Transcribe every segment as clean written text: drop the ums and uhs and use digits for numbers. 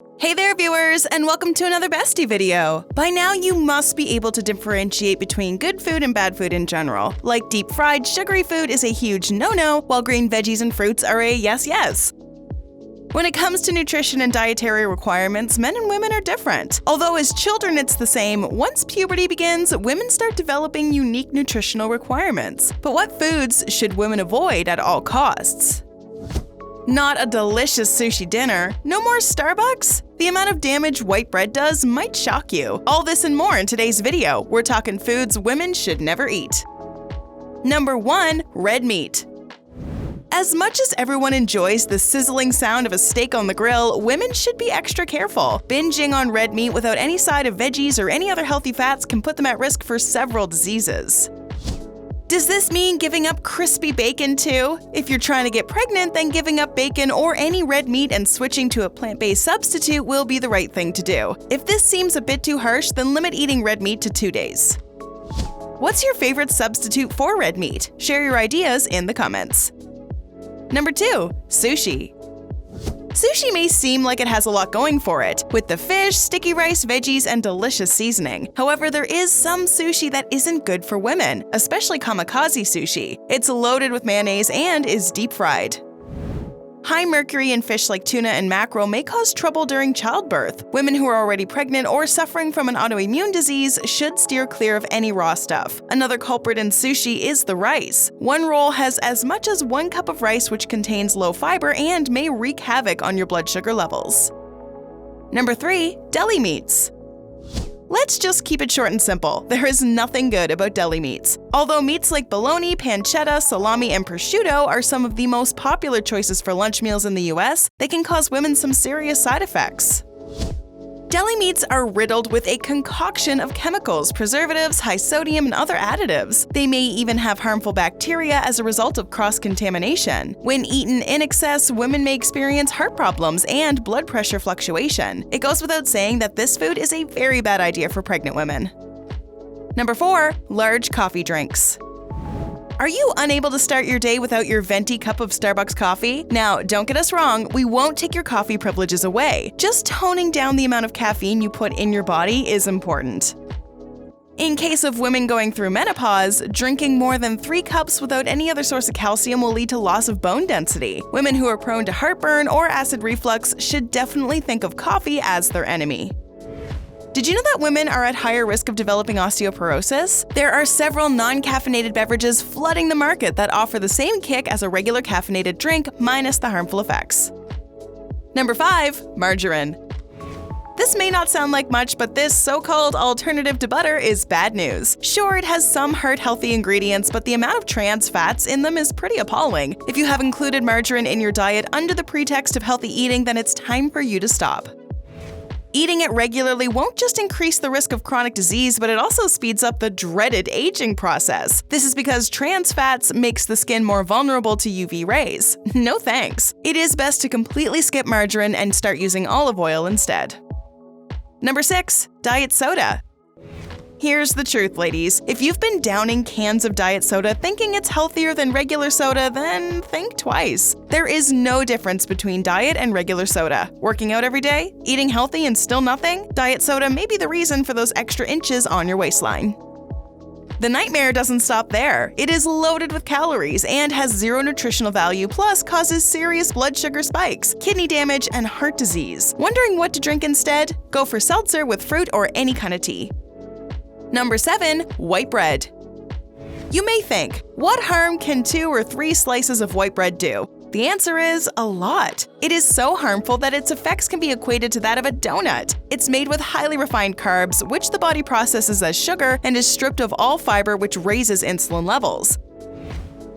Hey there, viewers, and welcome to another Bestie video. By now, you must be able to differentiate between good food and bad food in general. Like deep-fried, sugary food is a huge no-no, while green veggies and fruits are a yes-yes. When it comes to nutrition and dietary requirements, men and women are different. Although as children it's the same, once puberty begins, women start developing unique nutritional requirements. But what foods should women avoid at all costs? Not a delicious sushi dinner, no more Starbucks? The amount of damage white bread does might shock you. All this and more in today's video. We're talking foods women should never eat. Number 1. Red meat. As much as everyone enjoys the sizzling sound of a steak on the grill, women should be extra careful. Binging on red meat without any side of veggies or any other healthy fats can put them at risk for several diseases. Does this mean giving up crispy bacon too? If you're trying to get pregnant, then giving up bacon or any red meat and switching to a plant-based substitute will be the right thing to do. If this seems a bit too harsh, then limit eating red meat to 2 days. What's your favorite substitute for red meat? Share your ideas in the comments. Number 2. Sushi. Sushi may seem like it has a lot going for it, with the fish, sticky rice, veggies, and delicious seasoning. However, there is some sushi that isn't good for women, especially kamikaze sushi. It's loaded with mayonnaise and is deep-fried. High mercury in fish like tuna and mackerel may cause trouble during childbirth. Women who are already pregnant or suffering from an autoimmune disease should steer clear of any raw stuff. Another culprit in sushi is the rice. One roll has as much as 1 cup of rice, which contains low fiber and may wreak havoc on your blood sugar levels. Number 3. Deli meats. Let's just keep it short and simple. There is nothing good about deli meats. Although meats like bologna, pancetta, salami, and prosciutto are some of the most popular choices for lunch meals in the US, they can cause women some serious side effects. Deli meats are riddled with a concoction of chemicals, preservatives, high sodium, and other additives. They may even have harmful bacteria as a result of cross-contamination. When eaten in excess, women may experience heart problems and blood pressure fluctuation. It goes without saying that this food is a very bad idea for pregnant women. Number 4. Large coffee drinks. Are you unable to start your day without your venti cup of Starbucks coffee? Now, don't get us wrong, we won't take your coffee privileges away. Just toning down the amount of caffeine you put in your body is important. In case of women going through menopause, drinking more than 3 cups without any other source of calcium will lead to loss of bone density. Women who are prone to heartburn or acid reflux should definitely think of coffee as their enemy. Did you know that women are at higher risk of developing osteoporosis? There are several non-caffeinated beverages flooding the market that offer the same kick as a regular caffeinated drink, minus the harmful effects. Number 5. Margarine. This may not sound like much, but this so-called alternative to butter is bad news. Sure, it has some heart-healthy ingredients, but the amount of trans fats in them is pretty appalling. If you have included margarine in your diet under the pretext of healthy eating, then it's time for you to stop. Eating it regularly won't just increase the risk of chronic disease, but it also speeds up the dreaded aging process. This is because trans fats makes the skin more vulnerable to UV rays. No thanks. It is best to completely skip margarine and start using olive oil instead. Number 6. Diet soda. Here's the truth, ladies. If you've been downing cans of diet soda thinking it's healthier than regular soda, then think twice. There is no difference between diet and regular soda. Working out every day? Eating healthy and still nothing? Diet soda may be the reason for those extra inches on your waistline. The nightmare doesn't stop there. It is loaded with calories and has zero nutritional value, plus causes serious blood sugar spikes, kidney damage, and heart disease. Wondering what to drink instead? Go for seltzer with fruit or any kind of tea. Number 7. White bread. You may think, what harm can 2 or 3 slices of white bread do? The answer is a lot. It is so harmful that its effects can be equated to that of a donut. It's made with highly refined carbs, which the body processes as sugar, and is stripped of all fiber, which raises insulin levels.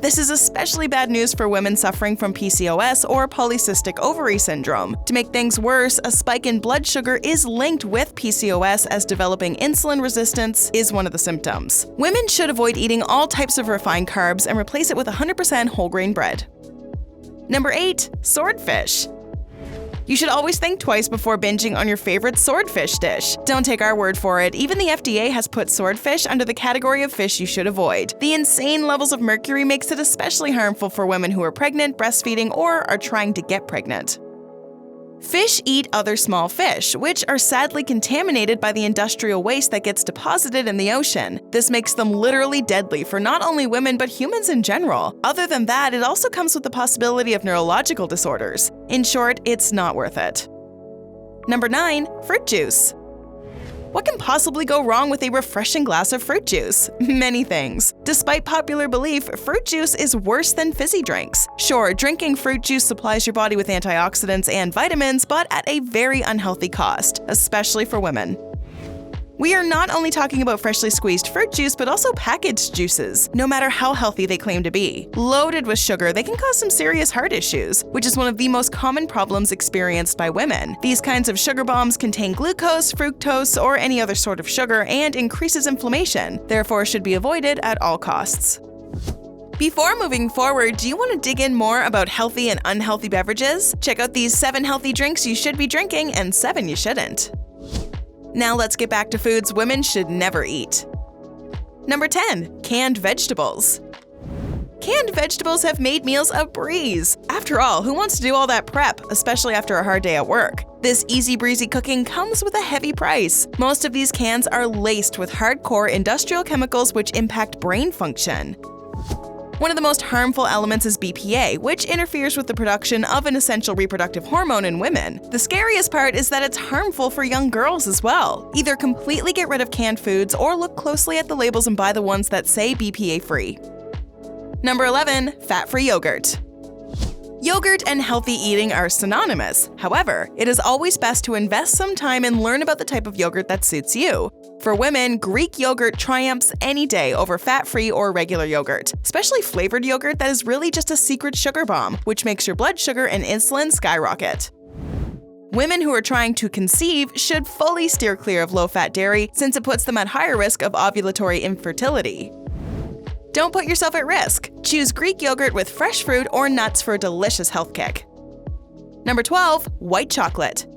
This is especially bad news for women suffering from PCOS or polycystic ovary syndrome. To make things worse, a spike in blood sugar is linked with PCOS, as developing insulin resistance is one of the symptoms. Women should avoid eating all types of refined carbs and replace it with 100% whole grain bread. Number 8. Swordfish. You should always think twice before binging on your favorite swordfish dish. Don't take our word for it, even the FDA has put swordfish under the category of fish you should avoid. The insane levels of mercury makes it especially harmful for women who are pregnant, breastfeeding, or are trying to get pregnant. Fish eat other small fish, which are sadly contaminated by the industrial waste that gets deposited in the ocean. This makes them literally deadly for not only women but humans in general. Other than that, it also comes with the possibility of neurological disorders. In short, it's not worth it. Number 9. Fruit juice. What can possibly go wrong with a refreshing glass of fruit juice? Many things. Despite popular belief, fruit juice is worse than fizzy drinks. Sure, drinking fruit juice supplies your body with antioxidants and vitamins, but at a very unhealthy cost, especially for women. We are not only talking about freshly squeezed fruit juice, but also packaged juices, no matter how healthy they claim to be. Loaded with sugar, they can cause some serious heart issues, which is one of the most common problems experienced by women. These kinds of sugar bombs contain glucose, fructose, or any other sort of sugar and increases inflammation, therefore should be avoided at all costs. Before moving forward, do you want to dig in more about healthy and unhealthy beverages? Check out these 7 healthy drinks you should be drinking and 7 you shouldn't. Now let's get back to foods women should never eat. Number 10. Canned vegetables. Canned vegetables have made meals a breeze. After all, who wants to do all that prep, especially after a hard day at work? This easy breezy cooking comes with a heavy price. Most of these cans are laced with hardcore industrial chemicals which impact brain function. One of the most harmful elements is BPA, which interferes with the production of an essential reproductive hormone in women. The scariest part is that it's harmful for young girls as well. Either completely get rid of canned foods or look closely at the labels and buy the ones that say BPA-free. Number 11. Fat-free yogurt. Yogurt and healthy eating are synonymous. However, it is always best to invest some time and learn about the type of yogurt that suits you. For women, Greek yogurt triumphs any day over fat-free or regular yogurt, especially flavored yogurt that is really just a secret sugar bomb, which makes your blood sugar and insulin skyrocket. Women who are trying to conceive should fully steer clear of low-fat dairy since it puts them at higher risk of ovulatory infertility. Don't put yourself at risk. Choose Greek yogurt with fresh fruit or nuts for a delicious health kick. Number 12. White chocolate.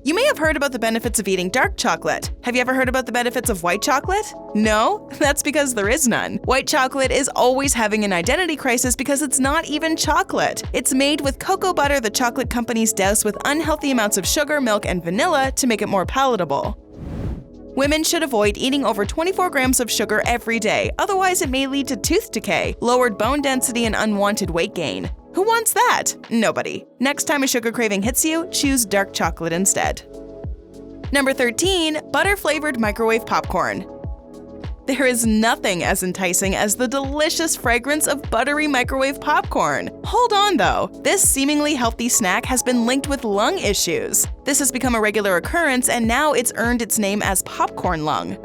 You may have heard about the benefits of eating dark chocolate. Have you ever heard about the benefits of white chocolate? No? That's because there is none. White chocolate is always having an identity crisis because it's not even chocolate. It's made with cocoa butter the chocolate companies douse with unhealthy amounts of sugar, milk, and vanilla to make it more palatable. Women should avoid eating over 24 grams of sugar every day, otherwise it may lead to tooth decay, lowered bone density, and unwanted weight gain. Who wants that? Nobody. Next time a sugar craving hits you, choose dark chocolate instead. Number 13. Butter-flavored microwave popcorn. There is nothing as enticing as the delicious fragrance of buttery microwave popcorn. Hold on though, this seemingly healthy snack has been linked with lung issues. This has become a regular occurrence and now it's earned its name as popcorn lung.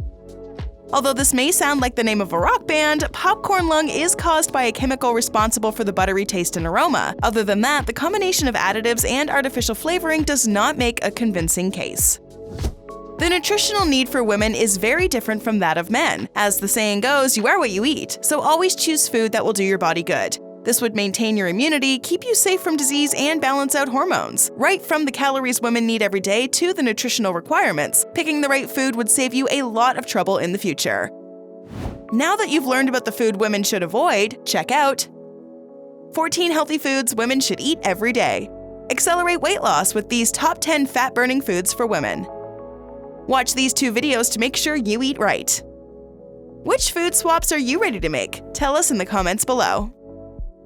Although this may sound like the name of a rock band, popcorn lung is caused by a chemical responsible for the buttery taste and aroma. Other than that, the combination of additives and artificial flavoring does not make a convincing case. The nutritional need for women is very different from that of men. As the saying goes, you are what you eat, so always choose food that will do your body good. This would maintain your immunity, keep you safe from disease, and balance out hormones. Right from the calories women need every day to the nutritional requirements, picking the right food would save you a lot of trouble in the future. Now that you've learned about the food women should avoid, check out 14 healthy foods women should eat every day. Accelerate weight loss with these top 10 fat-burning foods for women. Watch these 2 videos to make sure you eat right. Which food swaps are you ready to make? Tell us in the comments below.